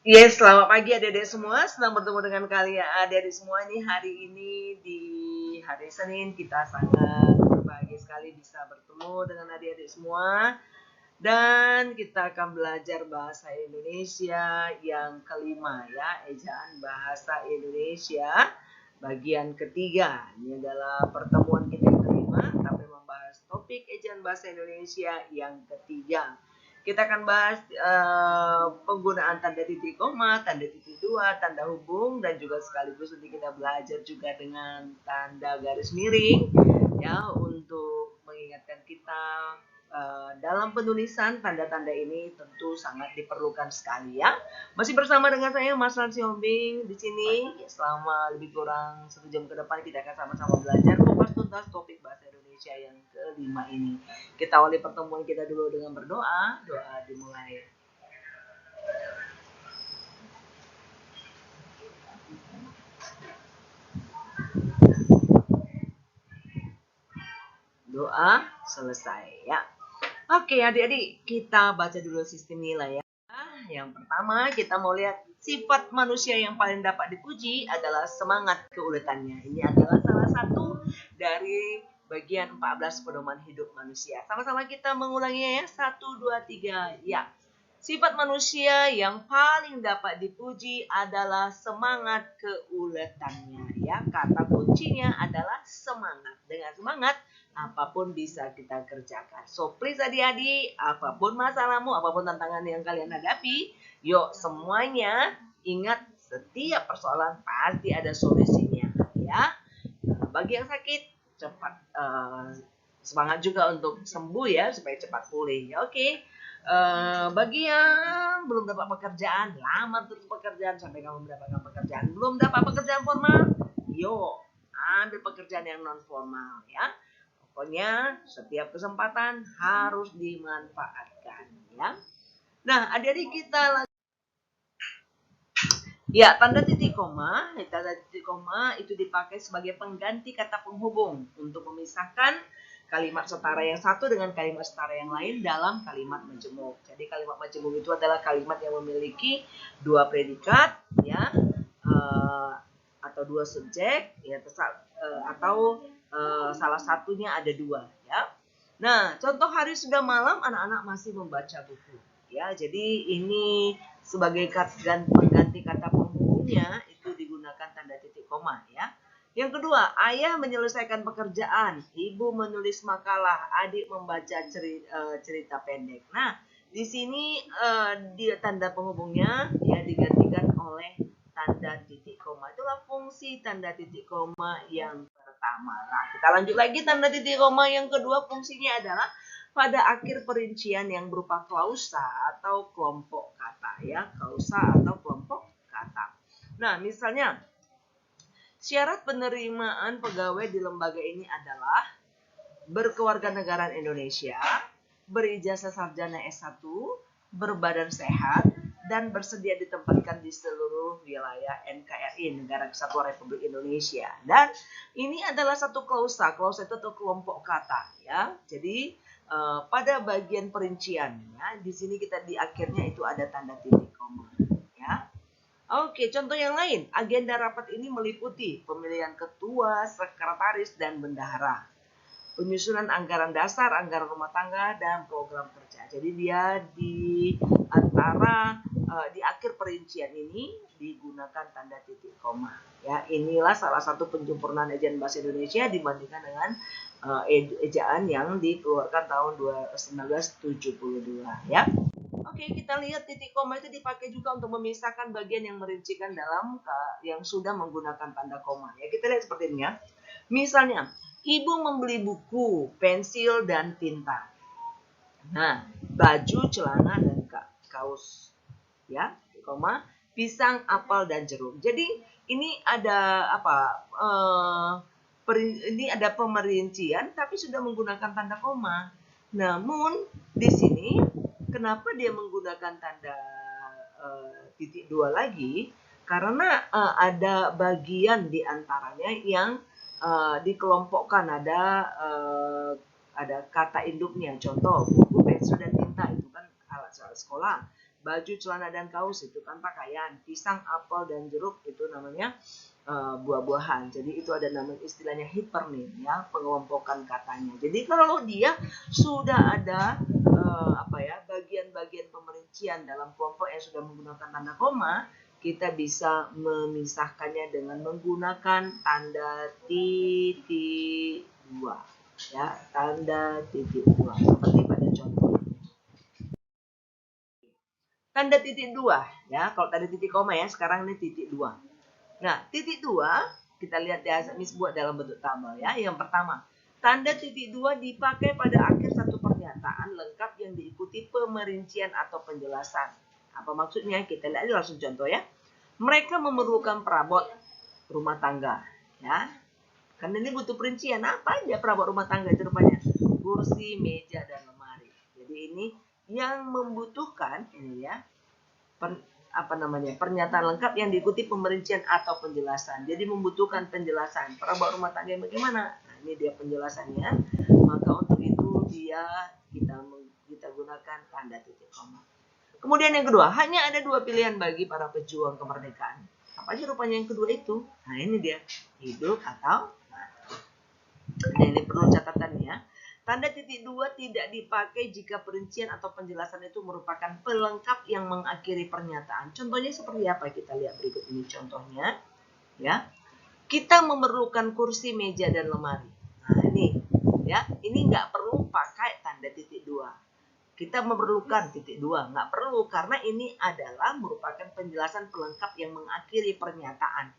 Yes, selamat pagi adik-adik semua. Senang bertemu dengan kalian adik-adik semua nih hari ini di hari Senin. Kita sangat berbahagia sekali bisa bertemu dengan adik-adik semua. Dan kita akan belajar bahasa Indonesia yang kelima ya, ejaan bahasa Indonesia bagian ketiga. Ini adalah pertemuan kita yang kelima, tapi membahas topik ejaan bahasa Indonesia yang ketiga. Kita akan bahas penggunaan tanda titik koma, tanda titik dua, tanda hubung, dan juga sekaligus nanti kita belajar juga dengan tanda garis miring ya untuk mengingatkan kita dalam penulisan tanda-tanda ini tentu sangat diperlukan sekali ya. Masih bersama dengan saya Mas Nancy Hombing di sini. Ya, selama lebih kurang 1 jam ke depan kita akan sama-sama belajar kupas tuntas topik bahasa Indonesia yang kelima ini. Kita awali pertemuan kita dulu dengan berdoa. Doa dimulai. Doa selesai ya. Oke adik-adik, kita baca dulu sistem nilai ya. Yang pertama kita mau lihat sifat manusia yang paling dapat dipuji adalah semangat keuletannya. Ini adalah salah satu dari bagian 14 pedoman hidup manusia. Sama-sama kita mengulanginya ya. 1, 2, 3. Ya. Sifat manusia yang paling dapat dipuji adalah semangat keuletannya. Ya, kata kuncinya adalah semangat. Dengan semangat apapun bisa kita kerjakan. So please adik-adik, apapun masalahmu, apapun tantangan yang kalian hadapi, yuk semuanya ingat setiap persoalan pasti ada solusinya ya. Bagi yang sakit cepat semangat juga untuk sembuh ya supaya cepat pulih. Oke. Bagi yang belum dapat pekerjaan, lamar terus pekerjaan sampai kamu mendapatkan pekerjaan. Belum dapat pekerjaan formal, yuk ambil pekerjaan yang non formal ya. Pokoknya setiap kesempatan harus dimanfaatkan ya. Nah, adik-adik kita ya, tanda titik koma itu dipakai sebagai pengganti kata penghubung untuk memisahkan kalimat setara yang satu dengan kalimat setara yang lain dalam kalimat majemuk. Jadi kalimat majemuk itu adalah kalimat yang memiliki dua predikat ya, atau dua subjek ya, atau salah satunya ada dua ya. Nah, contoh hari sudah malam anak-anak masih membaca buku ya. Jadi ini sebagai pengganti kata penghubungnya itu digunakan tanda titik koma ya. Yang kedua, ayah menyelesaikan pekerjaan, ibu menulis makalah, adik membaca cerita pendek. Nah, di sini tanda penghubungnya ya digantikan oleh tanda titik koma. Itulah fungsi tanda titik koma yang pertama. Nah, kita lanjut lagi tanda titik koma yang kedua, fungsinya adalah pada akhir perincian yang berupa klausa atau kelompok kata ya, klausa atau kelompok kata. Nah, misalnya syarat penerimaan pegawai di lembaga ini adalah berkewarganegaraan Indonesia, berijazah sarjana S1, berbadan sehat, dan bersedia ditempatkan di seluruh wilayah NKRI, Negara Kesatuan Republik Indonesia. Dan ini adalah satu klausa itu atau kelompok kata ya. Jadi pada bagian perincian ya, di sini kita di akhirnya itu ada tanda titik koma ya. Oke, contoh yang lain. Agenda rapat ini meliputi pemilihan ketua, sekretaris, dan bendahara, penyusunan anggaran dasar, anggaran rumah tangga, dan program kerja. Jadi dia di antara di akhir perincian ini digunakan tanda titik koma. Ya, inilah salah satu penyempurnaan ejaan bahasa Indonesia dibandingkan dengan ejaan yang dikeluarkan tahun 1972 ya. Oke, kita lihat titik koma itu dipakai juga untuk memisahkan bagian yang merincikan dalam yang sudah menggunakan tanda koma. Ya, kita lihat seperti ini ya. Misalnya, ibu membeli buku, pensil, dan tinta. Nah, baju, celana, dan kaos. Ya, koma, pisang, apel, dan jeruk. Jadi, ini ada apa? Ini ada pemerincian, tapi sudah menggunakan tanda koma. Namun, di sini kenapa dia menggunakan tanda titik dua lagi? Karena ada bagian di antaranya yang dikelompokkan, ada kata induknya. Contoh buku, pensil, dan tinta itu kan alat sekolah. Baju, celana, dan kaos itu kan pakaian. Pisang, apel, dan jeruk itu namanya buah-buahan. Jadi itu ada nama istilahnya hipernim, ya, pengelompokan katanya. Jadi kalau dia sudah ada bagian-bagian pemerincian dalam kelompok yang sudah menggunakan tanda koma, kita bisa memisahkannya dengan menggunakan tanda titik dua, ya, tanda titik dua seperti pada contoh. Tanda titik dua, ya, kalau tanda titik koma ya, sekarang ini titik dua. Nah, titik dua kita lihat ya, Miss buat dalam bentuk tabel ya. Yang pertama, tanda titik dua dipakai pada akhir satu pernyataan lengkap yang diikuti pemerincian atau penjelasan. Apa maksudnya? Kita lihat langsung contoh ya. Mereka memerlukan perabot rumah tangga, ya. Karena ini butuh perincian. Apa aja perabot rumah tangga itu rupanya? Kursi, meja, dan lemari. Jadi ini yang membutuhkan ini ya. Pernyataan lengkap yang diikuti pemerincian atau penjelasan. Jadi membutuhkan penjelasan. Perabot rumah tangga bagaimana? Nah, ini dia penjelasannya. Maka untuk itu kita gunakan tanda titik koma. Kemudian yang kedua, hanya ada dua pilihan bagi para pejuang kemerdekaan. Apa aja rupanya yang kedua itu? Nah, ini dia, hidup atau mati. Nah, ini perlu catatannya. Tanda titik dua tidak dipakai jika perincian atau penjelasan itu merupakan pelengkap yang mengakhiri pernyataan. Contohnya seperti apa? Kita lihat berikut ini contohnya. Ya, kita memerlukan kursi, meja, dan lemari. Nah, ini ya, ini nggak perlu pakai tanda titik dua. Kita memerlukan titik dua, nggak perlu karena ini adalah merupakan penjelasan pelengkap yang mengakhiri pernyataan.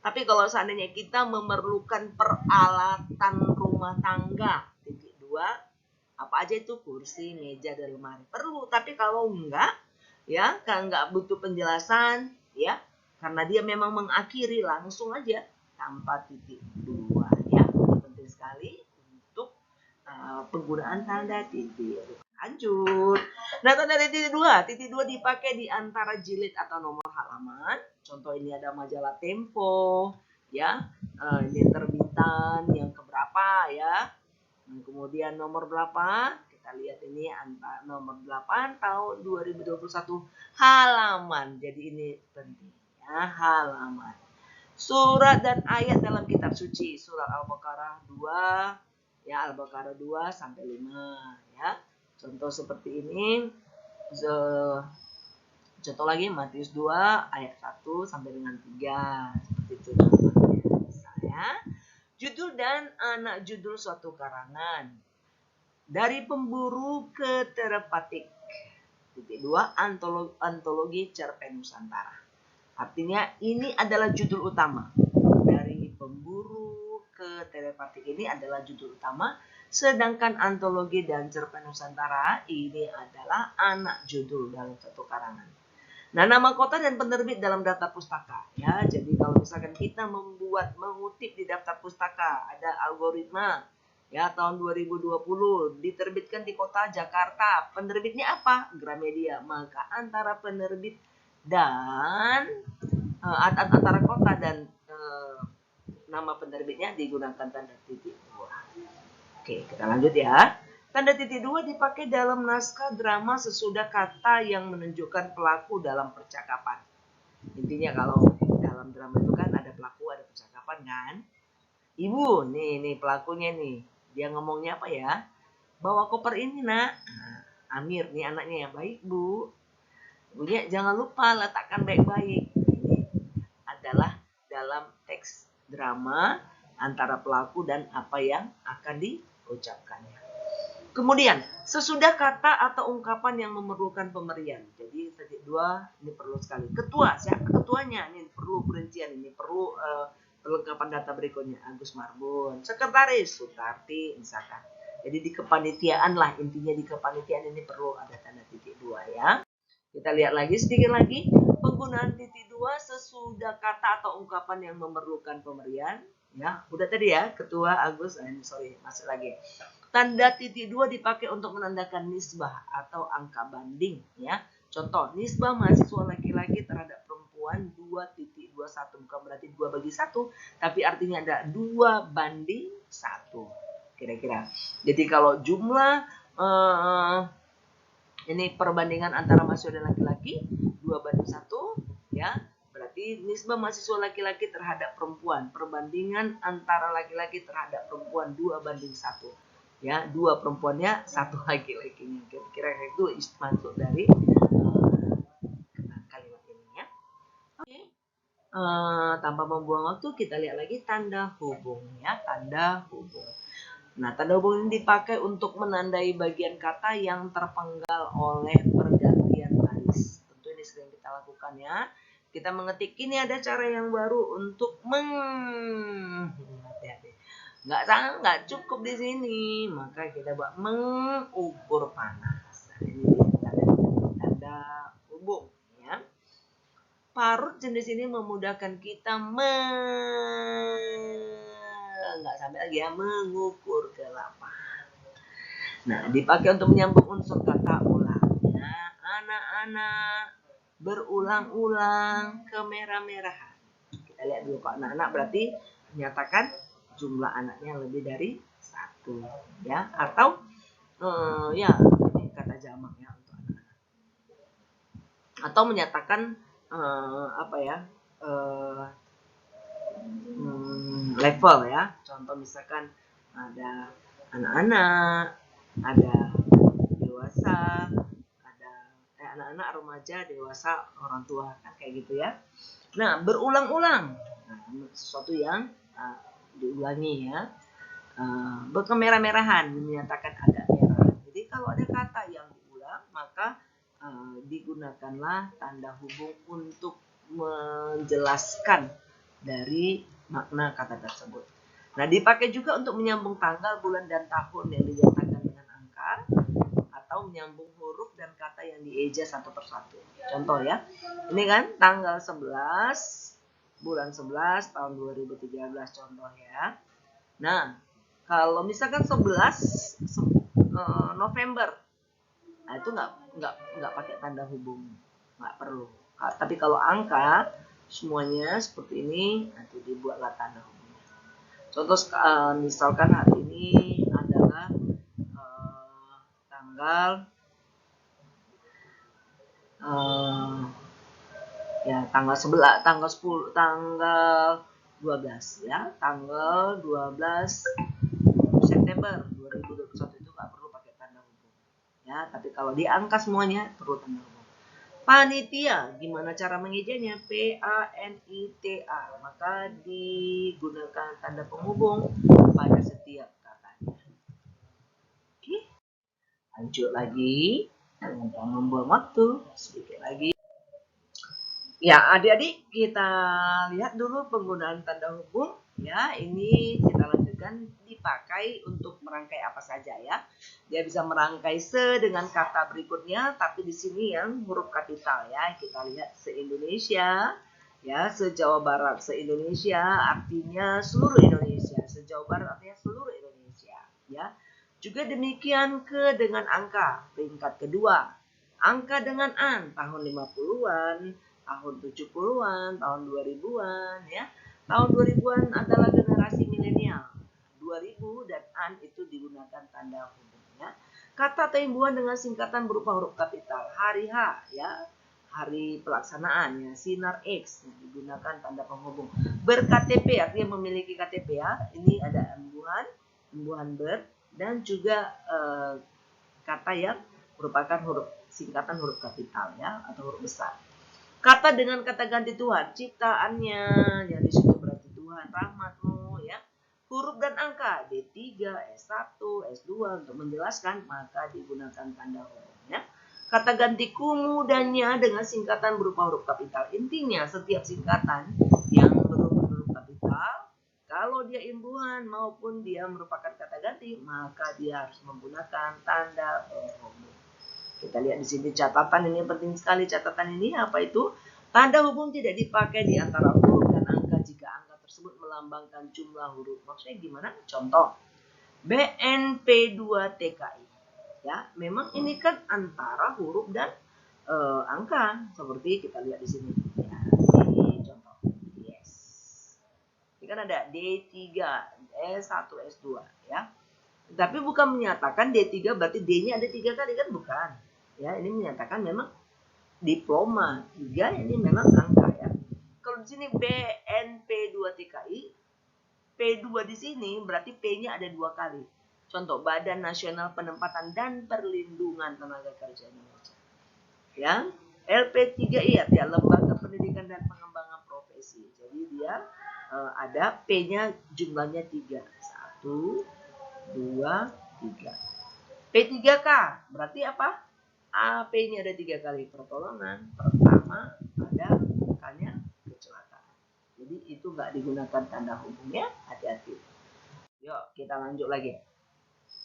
Tapi kalau seandainya kita memerlukan peralatan rumah tangga, titik dua, apa aja itu? Kursi, meja, dan lemari. Perlu, tapi kalau enggak, ya, kan enggak butuh penjelasan, ya, karena dia memang mengakhiri langsung aja tanpa titik dua, ya. Ini penting sekali untuk penggunaan tanda titik. Lanjut. Nah, tanda titik dua dipakai di antara jilid atau nomor halaman. Contoh ini ada majalah Tempo, ya. Ini terbitan yang keberapa ya. Kemudian nomor berapa? Kita lihat ini nomor 8 tahun 2021 halaman. Jadi ini penting ya, halaman. Surat dan ayat dalam kitab suci, surat Al-Baqarah 2, ya, Al-Baqarah 2 sampai 5 ya. Contoh seperti ini. Contoh lagi Matius 2 ayat 1 sampai dengan 3. Seperti itu contohnya. Misalnya, judul dan anak judul suatu karangan. Dari pemburu ke terapatik. Titik 2, antologi cerpen Nusantara. Artinya ini adalah judul utama. Dari pemburu ke terapatik ini adalah judul utama. Sedangkan antologi dan cerpen Nusantara ini adalah anak judul dalam satu karangan. Nah, nama kota dan penerbit dalam daftar pustaka. Ya, jadi kalau misalkan kita mengutip di daftar pustaka, ada algoritma ya tahun 2020 diterbitkan di kota Jakarta. Penerbitnya apa? Gramedia. Maka antara penerbit dan antara kota dan nama penerbitnya digunakan tanda titik dua. Oke, kita lanjut ya. Tanda titik dua dipakai dalam naskah drama sesudah kata yang menunjukkan pelaku dalam percakapan. Intinya kalau dalam drama itu kan ada pelaku, ada percakapan kan. Ibu, nih pelakunya nih. Dia ngomongnya apa ya? Bawa koper ini, Nak. Amir, nih anaknya ya. Baik, Bu. Ibunya, jangan lupa letakkan baik-baik. Ini adalah dalam teks drama antara pelaku dan apa yang akan diucapkannya. Kemudian, sesudah kata atau ungkapan yang memerlukan pemberian. Jadi, titik dua ini perlu sekali. Ketua, siapa ketuanya? Ini perlu perincian, ini perlu perlengkapan data berikutnya. Agus Marbun. Sekretaris, Sutarti, misalkan. Jadi, di kepanitiaan lah, intinya di kepanitiaan ini perlu ada tanda titik dua ya. Kita lihat lagi, sedikit lagi. Penggunaan titik dua sesudah kata atau ungkapan yang memerlukan pemberian. Ya, udah tadi ya, Ketua, Agus, masuk lagi. Tanda titik dua dipakai untuk menandakan nisbah atau angka banding ya. Contoh, nisbah mahasiswa laki-laki terhadap perempuan 2.21, bukan berarti 2/1, tapi artinya ada 2/1 kira-kira. Jadi kalau jumlah Ini perbandingan antara mahasiswa dan laki-laki 2:1 ya. Berarti nisbah mahasiswa laki-laki terhadap perempuan, perbandingan antara laki-laki terhadap perempuan 2:1. Ya, 2 perempuannya, 1 laki-lakinya. Kira-kira itu maksud dari kalimat ini ya. Oke. Tanpa membuang waktu kita lihat lagi tanda hubung ya, tanda hubung. Nah, tanda hubung ini dipakai untuk menandai bagian kata yang terpenggal oleh pergantian baris. Tentu ini sering kita lakukan ya. Kita mengetik, ini ada cara yang baru untuk hati-hati. Nggak cukup di sini, maka kita buat mengukur panas. Nah, ini tanda hubung ya. Parut jenis ini memudahkan kita nggak sampai lagi ya, mengukur kelapa. Nah, dipakai untuk menyambung unsur kata ulang. Ya, anak-anak berulang-ulang kemerah-merahan. Kita lihat dulu Pak, anak-anak berarti menyatakan jumlah anaknya lebih dari 1 ya, atau ya ini kata jamak ya untuk anak-anak. Atau menyatakan apa ya? Level ya. Contoh misalkan ada anak-anak, ada dewasa, ada anak-anak, remaja, dewasa, orang tua, kan kayak gitu ya. Nah, berulang-ulang, nah, sesuatu yang diulangi ya. Berkemerah-merahan menyatakan agak merah. Jadi kalau ada kata yang diulang, maka digunakanlah tanda hubung untuk menjelaskan dari makna kata tersebut. Nah, dipakai juga untuk menyambung tanggal, bulan, dan tahun yang dinyatakan dengan angka, atau menyambung huruf dan kata yang dieja satu persatu. Contoh ya, ini kan tanggal 11 bulan 11 tahun 2013 contoh ya. Nah, kalau misalkan 11 November, nah itu nggak pakai tanda hubung, nggak perlu. Tapi kalau angka semuanya seperti ini, nanti dibuatlah tanda hubungnya. Contoh misalkan hari ini adalah tanggal ya tanggal 11, tanggal 10, tanggal 12 ya, tanggal 12 September 2021 itu nggak perlu pakai tanda hubung ya, tapi kalau di angka semuanya perlu tanda hubung. Panitia, gimana cara mengejanya? PANITA, maka digunakan tanda penghubung pada setiap katanya. Oke, lanjut lagi, tanpa membuang waktu, sedikit lagi. Ya, adik-adik, kita lihat dulu penggunaan tanda hubung. Ya, ini kita lanjutkan, dipakai untuk merangkai apa saja ya. Dia bisa merangkai se dengan kata berikutnya, tapi di sini yang huruf kapital ya. Kita lihat se-Indonesia, ya, se-Jawa Barat. Se-Indonesia artinya seluruh Indonesia. Se-Jawa Barat artinya seluruh Indonesia. Ya, juga demikian ke dengan angka, peringkat kedua. Angka dengan an, tahun 50-an. Tahun 70-an, tahun 2000-an ya. Tahun 2000-an adalah generasi milenial. 2000 dan an itu digunakan tanda hubungnya. Kata atau imbuhan dengan singkatan berupa huruf kapital. Hari H ya, hari pelaksanaan ya, sinar X digunakan tanda penghubung. Ber-KTP artinya memiliki KTP ya. Ini ada imbuhan ber, dan juga kata yang merupakan huruf singkatan huruf kapital ya, atau huruf besar. Kata dengan kata ganti Tuhan, ciptaannya, yang disitu berarti Tuhan, rahmatmu ya. Huruf dan angka, D3, S1, S2 untuk menjelaskan, maka digunakan tanda hurufnya. Kata ganti kumudannya dengan singkatan berupa huruf kapital. Intinya setiap singkatan yang berupa huruf kapital, kalau dia imbuhan maupun dia merupakan kata ganti, maka dia harus menggunakan tanda huruf. Kita lihat di sini catatan, ini penting sekali catatan ini, apa itu? Tanda hubung tidak dipakai di antara huruf dan angka jika angka tersebut melambangkan jumlah huruf. Maksudnya gimana? Contoh, BNP2TKI. Ya, memang ini kan antara huruf dan angka, seperti kita lihat di sini. Ya, ini contoh. Yes. Ini kan ada D3, S1, S2 ya. Tapi bukan menyatakan D3 berarti D-nya ada 3 kali, kan bukan. Ya, ini menyatakan memang diploma. 3 ini memang angka ya. Kalau di sini BNP2TKI, P2 di sini berarti P-nya ada 2 kali. Contoh, Badan Nasional Penempatan dan Perlindungan Tenaga Kerja Indonesia. Ya, LP3I ya, Lembaga Pendidikan dan Pengembangan Profesi. Jadi dia ada P-nya jumlahnya 3. 1, 2, 3. P3K berarti apa? AP-nya ada 3 kali pertolongan. Pertama ada bukannya kecelakaan. Jadi itu nggak digunakan tanda hubungnya, hati-hati. Yuk kita lanjut lagi.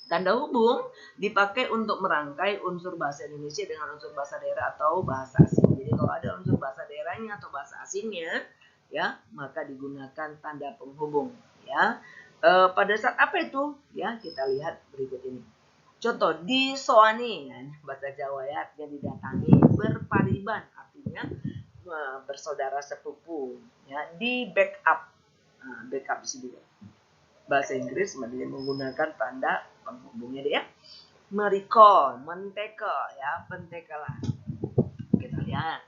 Tanda hubung dipakai untuk merangkai unsur bahasa Indonesia dengan unsur bahasa daerah atau bahasa asing. Jadi kalau ada unsur bahasa daerahnya atau bahasa asingnya, ya maka digunakan tanda penghubung. Ya, pada saat apa itu? Ya kita lihat berikut ini. Contoh, disoani, nah, bahasa Jawa ya, artinya didatangi. Berpariban, artinya bersaudara sepupu. Ya, di backup, nah, backup di sini. Bahasa Inggris menggunakan tanda penghubungnya dia. Merecall, mentekel, ya, pentekelan. Kita lihat.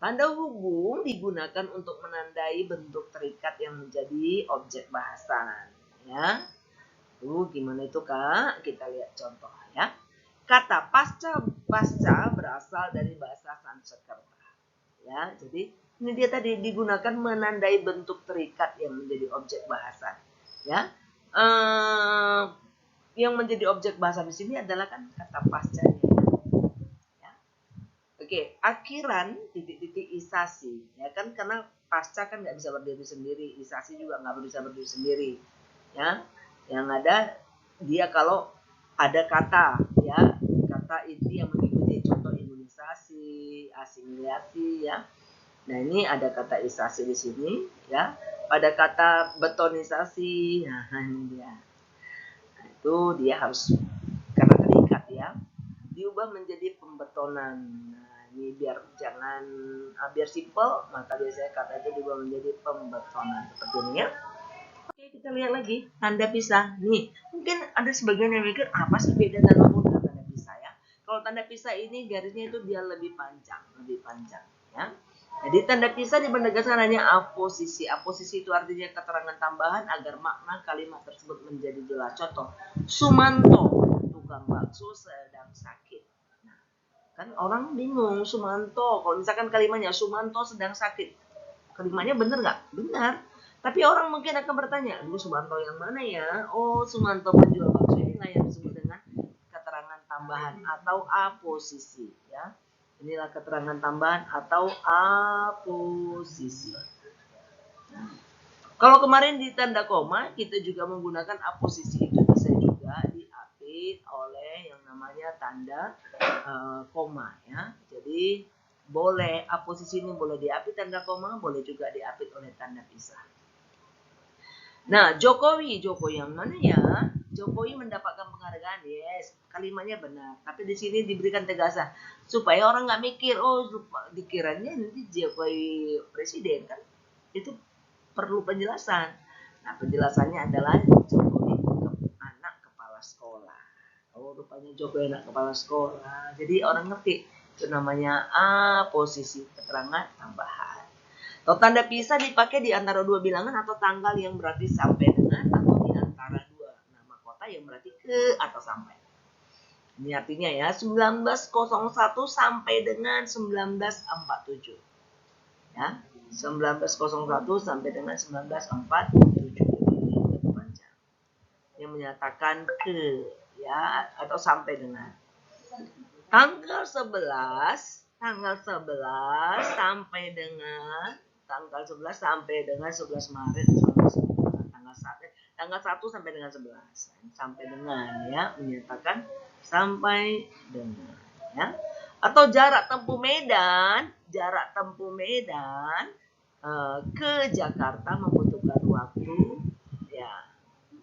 Tanda hubung digunakan untuk menandai bentuk terikat yang menjadi objek bahasan. Ya, gimana itu Kak? Kita lihat contoh ya. Kata pasca berasal dari bahasa Sanskerta. Ya, jadi ini dia tadi digunakan menandai bentuk terikat yang menjadi objek bahasan. Ya, yang menjadi objek bahasan di sini adalah kan kata pasca. Ya. Oke, akhiran titik-titik isasi. Ya kan karena pasca kan nggak bisa berdiri sendiri, isasi juga nggak bisa berdiri sendiri. Ya, yang ada dia kalau ada kata ya, kata inti yang mengikuti, contoh imunisasi, asimilasi ya. Nah, ini ada kata isasi di sini ya. Pada kata betonisasi, nah ini dia. Nah, itu dia harus karena terikat ya, diubah menjadi pembetonan. Nah, ini biar jangan biar simple, maka biasanya kata itu diubah menjadi pembetonan seperti ini ya. Oke, kita lihat lagi tanda pisah. Nih, mungkin ada sebagian yang mikir apa sih beda tanda hubung dengan tanda pisah ya? Kalau tanda pisah ini garisnya itu dia lebih panjang ya. Jadi tanda pisah dipenegaskan hanya aposisi. Aposisi itu artinya keterangan tambahan agar makna kalimat tersebut menjadi jelas. Contoh, Sumanto, tukang bakso sedang sakit. Nah, kan orang bingung Sumanto. Kalau misalkan kalimatnya Sumanto sedang sakit, kalimatnya benar nggak? Benar. Tapi orang mungkin akan bertanya, dulu Sumanto yang mana ya? Oh, Sumanto penjual bakso, inilah yang disebut dengan keterangan tambahan atau aposisi ya. Inilah keterangan tambahan atau aposisi. Kalau kemarin di tanda koma, kita juga menggunakan aposisi itu bisa juga diapit oleh yang namanya tanda koma ya. Jadi boleh aposisi ini boleh diapit tanda koma, boleh juga diapit oleh tanda pisah. Nah, Jokowi yang mana ya? Jokowi mendapatkan penghargaan, yes, kalimatnya benar. Tapi di sini diberikan tegasan supaya orang nggak mikir, oh dikiranya nanti Jokowi presiden kan? Itu perlu penjelasan. Nah, penjelasannya adalah Jokowi anak kepala sekolah. Oh, rupanya Jokowi anak kepala sekolah. Jadi orang ngerti itu namanya posisi keterangan tambahan. Atau tanda pisah dipakai di antara dua bilangan atau tanggal yang berarti sampai dengan atau di antara dua nama kota yang berarti ke atau sampai. Ini artinya ya 1901 sampai dengan 1947. Ya, 1901 sampai dengan 1947 ini panjang. Yang menyatakan ke ya atau sampai dengan tanggal 11 sampai dengan tanggal 11 sampai dengan 11 Maret tanggal 1 sampai dengan 11 sampai dengan ya menyatakan sampai dengan ya. Atau jarak tempuh Medan ke Jakarta membutuhkan waktu ya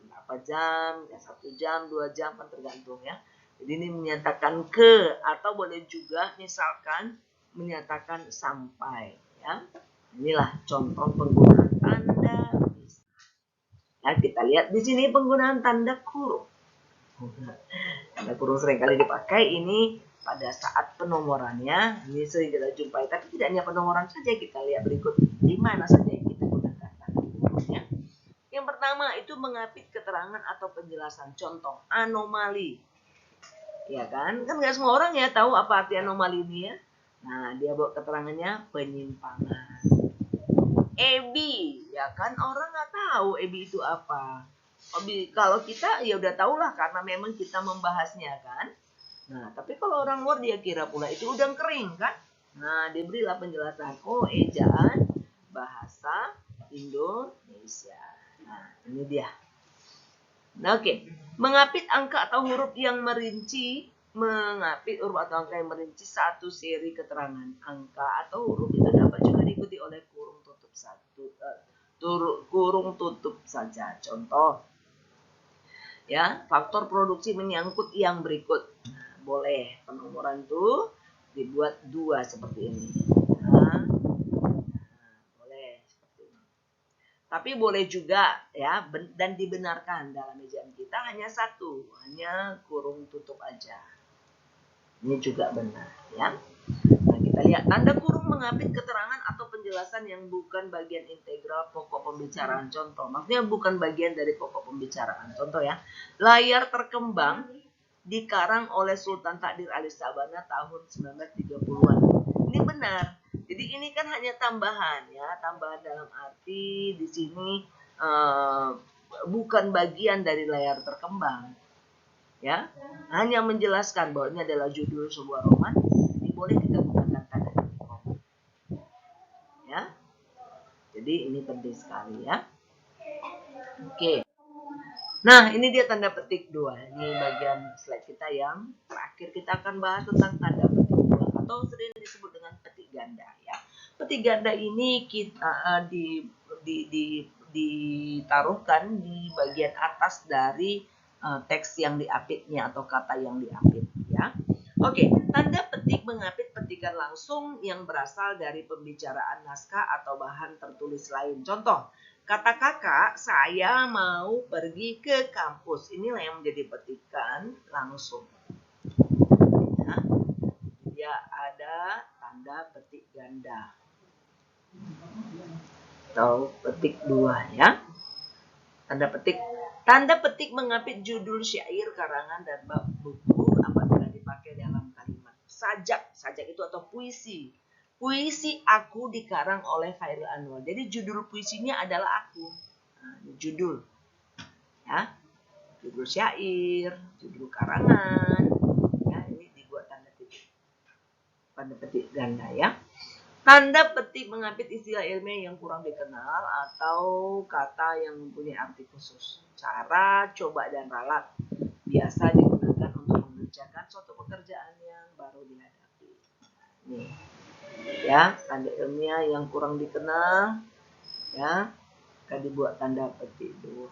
berapa jam, ya 1 jam, 2 jam kan tergantung ya. Jadi ini menyatakan ke atau boleh juga misalkan menyatakan sampai ya. Inilah contoh penggunaan tanda pisah. Nah, kita lihat di sini penggunaan tanda kurung. Tanda kurung seringkali dipakai ini pada saat penomorannya. Ini sering kita jumpai, tapi tidak hanya penomoran saja, kita lihat berikut di mana saja yang kita gunakan tanda hurufnya. Yang pertama itu mengapit keterangan atau penjelasan. Contoh, anomali. Ya kan? Kan nggak semua orang ya tahu apa arti anomali ini ya. Nah, dia buat keterangannya penyimpangan. EBI, ya kan? Orang nggak tahu EBI itu apa. Kalau kita ya udah tahulah karena memang kita membahasnya kan. Nah, tapi kalau orang luar dia kira pula itu udang kering kan. Nah, diberilah penjelasan. Oh, ejaan bahasa Indonesia. Nah, ini dia. Nah, oke. Mengapit angka atau huruf yang merinci. Mengapit huruf atau angka yang merinci satu seri keterangan. Angka atau huruf itu dapat juga diikuti oleh kurung tutup saja. Contoh. Ya, faktor produksi menyangkut yang berikut. Nah, boleh penomoran itu dibuat 2 seperti ini. Nah, boleh seperti ini. Tapi boleh juga ya, dan dibenarkan dalam ejaan kita hanya 1, hanya kurung tutup aja. Ini juga benar ya. Nah, kita lihat tanda kurung mengapit keterangan atau penjelasan yang bukan bagian integral pokok pembicaraan. Contoh, maksudnya bukan bagian dari pokok pembicaraan. Contoh ya, layar terkembang dikarang oleh Sultan Takdir Ali Sabana tahun 1930-an. Ini benar. Jadi ini kan hanya tambahan ya, tambahan dalam arti di sini bukan bagian dari layar terkembang. Ya, hanya menjelaskan bahwa ini adalah judul sebuah roman. Ini boleh kita gunakan tanda petik koma. Ya, jadi ini penting sekali ya. Oke. Nah, ini dia tanda petik 2. Ini bagian slide kita yang terakhir. Kita akan bahas tentang tanda petik 2 atau sering disebut dengan petik ganda ya. Petik ganda ini kita ditaruhkan di bagian atas dari teks yang diapitnya atau kata yang diapit ya. Oke, tanda petik mengapit petikan langsung yang berasal dari pembicaraan naskah atau bahan tertulis lain. Contoh, kata kakak, saya mau pergi ke kampus. Inilah yang menjadi petikan langsung. Ya, dia ada tanda petik ganda atau petik 2 ya. Tanda petik mengapit judul syair, karangan, dan bab buku apabila dipakai dalam kalimat. Sajak itu atau puisi. Puisi aku dikarang oleh Khairil Anwar. Jadi judul puisinya adalah aku. Nah, ini judul. Ya. Judul syair, judul karangan. Ya, ini dibuat tanda petik. Tanda petik ganda ya. Tanda petik mengapit istilah ilmiah yang kurang dikenal atau kata yang mempunyai arti khusus. Cara, coba, dan ralat biasa digunakan untuk mengerjakan suatu pekerjaan yang baru dihadapi. Nih, ya, tanda ilmiah yang kurang dikenal, ya, akan dibuat tanda petik 2.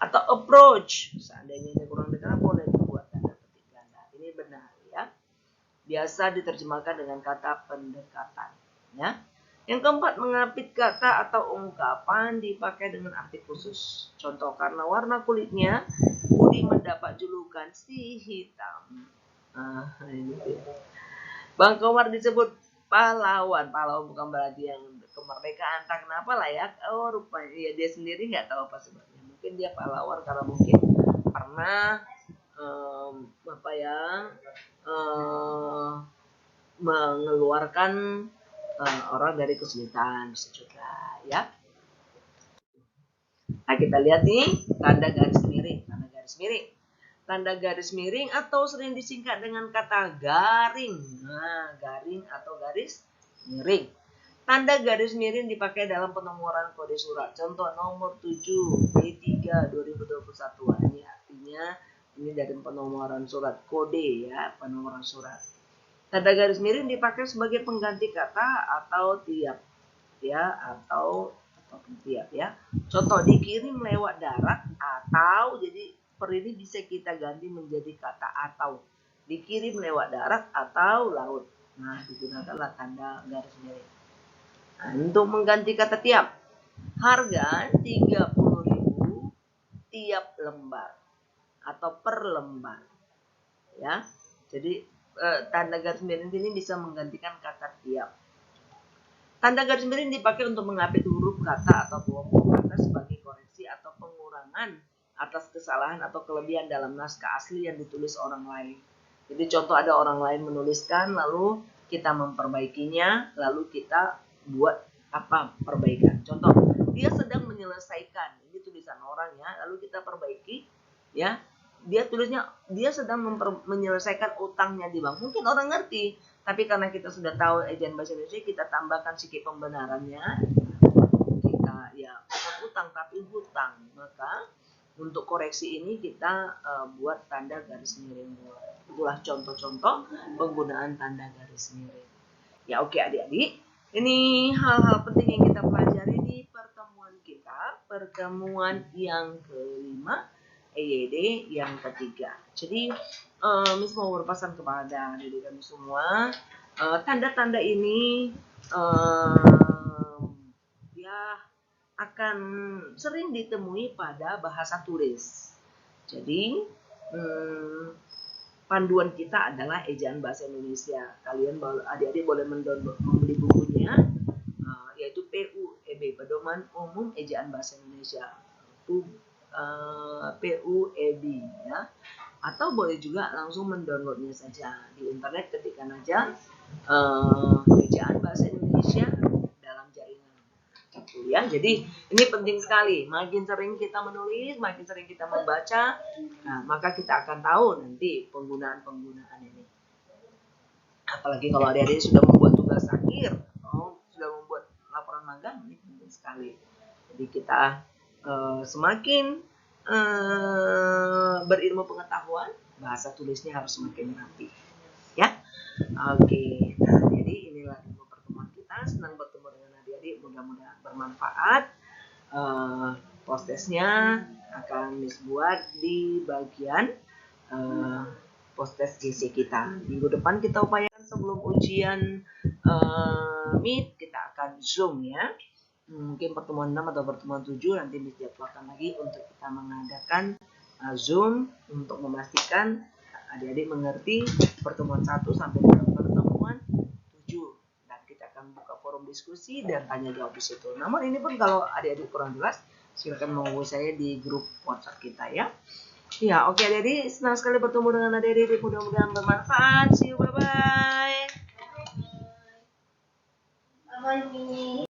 Atau approach, seandainya ini kurang dikenal boleh dibuat tanda petik ganda. Ini benar ya. Biasa diterjemahkan dengan kata pendekatan. Ya. Yang keempat, mengapit kata atau ungkapan dipakai dengan arti khusus. Contoh, karena warna kulitnya, Budi mendapat julukan si hitam. Ini dia. Bang Komar disebut pahlawan. Pahlawan bukan berarti yang kemerdekaan, entah kenapa lah ya. Oh, rupanya ya dia sendiri nggak tahu apa sebabnya. Mungkin dia pahlawan karena mungkin pernah mengeluarkan orang dari kesulitan, bisa juga ya. Nah, kita lihat nih tanda garis miring. Tanda garis miring atau sering disingkat dengan kata garing. Nah, garing atau garis miring. Tanda garis miring dipakai dalam penomoran kode surat. Contoh nomor 7 D3 2021. Ini artinya ini dari penomoran surat kode ya, penomoran surat. Tanda garis miring dipakai sebagai pengganti kata atau tiap ya, atau tiap ya. Contoh, dikirim lewat darat atau, jadi per ini bisa kita ganti menjadi kata atau. Dikirim lewat darat atau laut. Nah, digunakanlah tanda garis miring. Nah, untuk mengganti kata tiap, harga 30.000 tiap lembar atau per lembar. Ya. Jadi tanda garis miring ini bisa menggantikan kata tiap. Tanda garis miring dipakai untuk mengapit huruf kata atau kelompok kata sebagai koreksi atau pengurangan atas kesalahan atau kelebihan dalam naskah asli yang ditulis orang lain. Jadi contoh ada orang lain menuliskan, lalu kita memperbaikinya, lalu kita buat perbaikan. Contoh, dia sedang menyelesaikan, ini tulisan orang ya, lalu kita perbaiki ya. Dia tulisnya dia sedang menyelesaikan utangnya di bank. Mungkin orang ngerti, tapi karena kita sudah tahu ejaan bahasa Indonesia, kita tambahkan sedikit pembenarannya. Kita ya bukan utang tapi hutang. Maka untuk koreksi ini kita buat tanda garis miring. Itulah contoh-contoh penggunaan tanda garis miring. Ya oke adik-adik, ini hal-hal penting yang kita pelajari di pertemuan kita, pertemuan yang kelima, EYD yang ketiga. Jadi Miss mau berpesan kepada adik-adik kami semua, tanda-tanda ini ya akan sering ditemui pada bahasa tulis. Jadi panduan kita adalah ejaan bahasa Indonesia. Kalian adik-adik boleh mendownload, membeli bukunya, yaitu PUEB, Pedoman Umum Ejaan Bahasa Indonesia. PUEB ya. Atau boleh juga langsung mendownloadnya saja di internet, ketikkan aja ejaan bahasa Indonesia dalam jaringan. Ya, jadi ini penting sekali. Makin sering kita menulis, makin sering kita membaca, maka kita akan tahu nanti penggunaan ini. Apalagi kalau adik-adik sudah membuat tugas akhir atau sudah membuat laporan magang, ini penting sekali. Jadi kita semakin berilmu pengetahuan, bahasa tulisnya harus semakin rapi. Ya, oke. Nah, jadi inilah pertemuan kita. Senang bertemu dengan adik-adik, mudah-mudahan bermanfaat. Postesnya akan Miss buat di bagian postes GC kita. Minggu depan kita upayakan sebelum ujian Meet kita akan Zoom ya. Mungkin pertemuan 6 atau pertemuan 7 nanti dijadwalkan lagi untuk kita mengadakan Zoom untuk memastikan adik-adik mengerti pertemuan 1 sampai dengan pertemuan 7. Dan kita akan buka forum diskusi dan tanya jawab di situ. Namun ini pun kalau adik-adik kurang jelas, silakan menghubungi saya di grup WhatsApp kita ya. Ya, oke adik-adik, senang sekali bertemu dengan adik-adik, mudah-mudahan bermanfaat. See you, bye-bye.